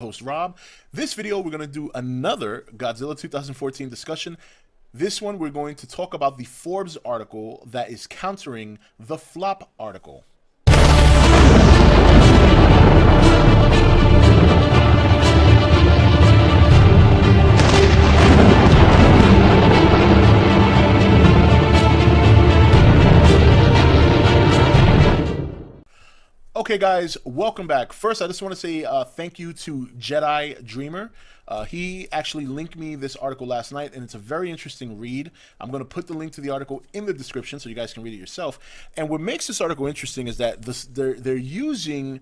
Host Rob. This video, we're going to do another Godzilla 2014 discussion. This one, we're going to talk about the Forbes article that is countering the flop article. Okay, guys, welcome back. First, I just want to say thank you to Jedi Dreamer. He actually linked me this article last night, and it's a very interesting read. I'm going to put the link to the article in the description so you guys can read it yourself. And what makes this article interesting is that they're using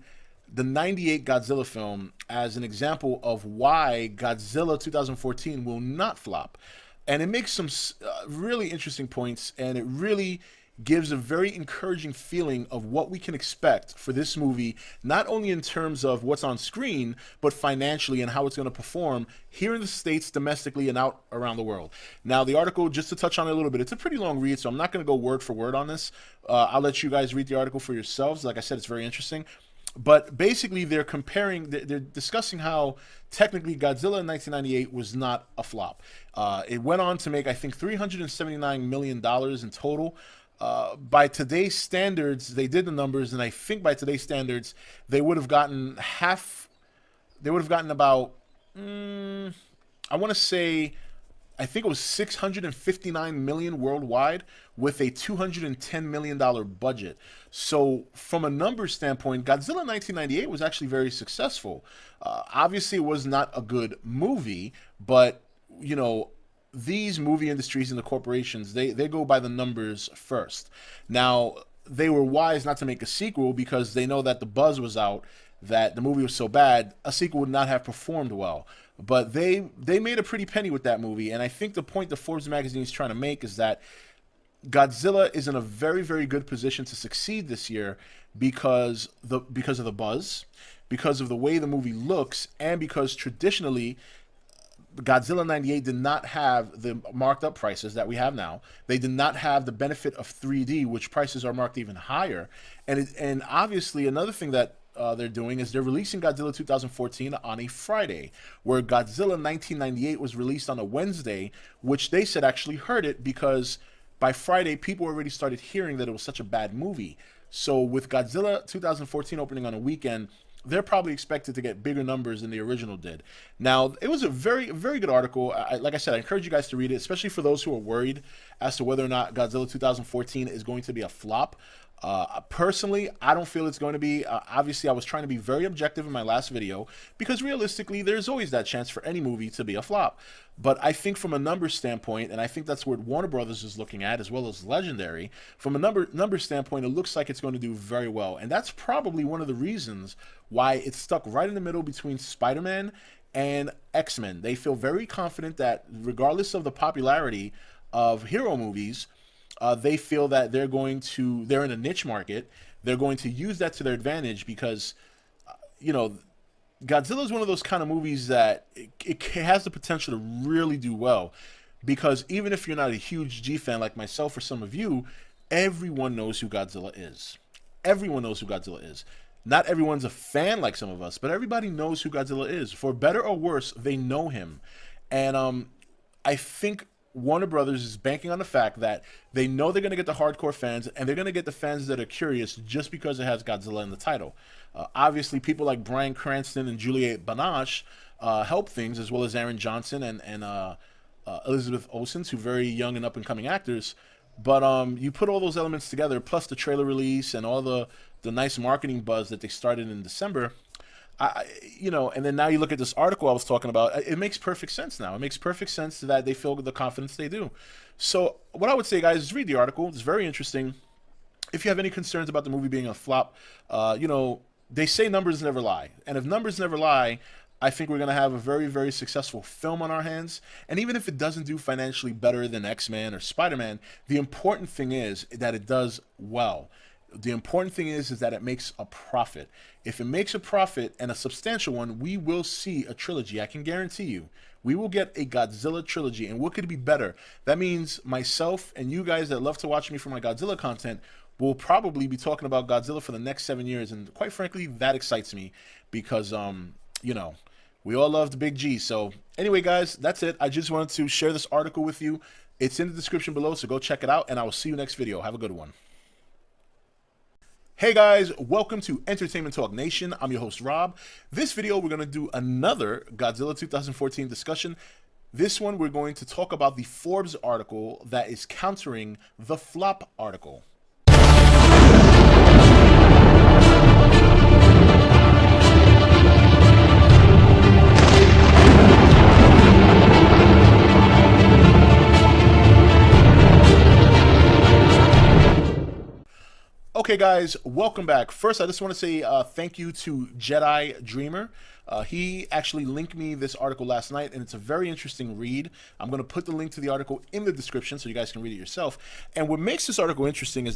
the '98 Godzilla film as an example of why Godzilla 2014 will not flop. And it makes some really interesting points, and it really gives a very encouraging feeling of what we can expect for this movie, not only in terms of what's on screen, but financially and how it's going to perform here in the States, domestically, and out around the world. Now, the article, just to touch on it a little bit, it's a pretty long read, so I'm not going to go word for word on this. I'll let you guys read the article for yourselves. Like I said, it's very interesting. But basically, they're discussing how technically Godzilla in 1998 was not a flop. It went on to make, I think, $379 million in total. By today's standards, they did the numbers, and I think by today's standards, they would have gotten about, I want to say, I think it was $659 million worldwide with a $210 million budget. So from a numbers standpoint, Godzilla 1998 was actually very successful. Obviously, it was not a good movie, but, you know, these movie industries and the corporations, they go by the numbers first. Now, they were wise not to make a sequel because they know that the buzz was out, that the movie was so bad, a sequel would not have performed well. But they made a pretty penny with that movie, and I think the point the Forbes magazine is trying to make is that Godzilla is in a very, very good position to succeed this year because of the buzz, because of the way the movie looks, and because traditionally Godzilla 98 did not have the marked up prices that we have now. They did not have the benefit of 3D, which prices are marked even higher. And obviously another thing that they're doing is they're releasing Godzilla 2014 on a Friday, where Godzilla 1998 was released on a Wednesday, which they said actually hurt it because by Friday people already started hearing that it was such a bad movie. So with Godzilla 2014 opening on a weekend, they're probably expected to get bigger numbers than the original did. Now, it was a very, very good article. Like I said, I encourage you guys to read it, especially for those who are worried as to whether or not Godzilla 2014 is going to be a flop. Personally, I don't feel it's going to be. Obviously, I was trying to be very objective in my last video because realistically, there's always that chance for any movie to be a flop. But I think from a numbers standpoint, and I think that's what Warner Brothers is looking at, as well as Legendary, from a number standpoint, it looks like it's going to do very well. And that's probably one of the reasons why it's stuck right in the middle between Spider-Man and X-Men. They feel very confident that regardless of the popularity of hero movies, they feel that they're in a niche market. They're going to use that to their advantage because, you know, Godzilla is one of those kind of movies that it has the potential to really do well. Because even if you're not a huge G fan like myself or some of you, everyone knows who Godzilla is. Everyone knows who Godzilla is. Not everyone's a fan like some of us, but everybody knows who Godzilla is. For better or worse, they know him. And I think Warner Brothers is banking on the fact that they know they're going to get the hardcore fans, and they're going to get the fans that are curious just because it has Godzilla in the title. Obviously, people like Bryan Cranston and Juliette Binoche help things, as well as Aaron Johnson and Elizabeth Olsen, two very young and up-and-coming actors. But you put all those elements together, plus the trailer release and all the nice marketing buzz that they started in December, and then now you look at this article I was talking about, it makes perfect sense now. It makes perfect sense that they feel the confidence they do. So what I would say, guys, is read the article. It's very interesting. If you have any concerns about the movie being a flop, they say numbers never lie. And if numbers never lie, I think we're going to have a very, very successful film on our hands. And even if it doesn't do financially better than X-Men or Spider-Man, the important thing is that it does well. The important thing is that it makes a profit. If it makes a profit, and a substantial one, we will see a trilogy. I can guarantee you. We will get a Godzilla trilogy. And what could be better? That means myself and you guys that love to watch me for my Godzilla content will probably be talking about Godzilla for the next 7 years. And quite frankly, that excites me because, We all love the big G. So anyway, guys, that's it. I just wanted to share this article with you. It's in the description below, so go check it out, and I will see you next video. Have a good one. Hey guys, welcome to Entertainment Talk Nation. I'm your host, Rob. This video, we're going to do another Godzilla 2014 discussion. This one, we're going to talk about the Forbes article that is countering the flop article. Okay, guys, welcome back. First, I just want to say thank you to Jedi Dreamer. He actually linked me this article last night, and it's a very interesting read. I'm going to put the link to the article in the description so you guys can read it yourself. And what makes this article interesting is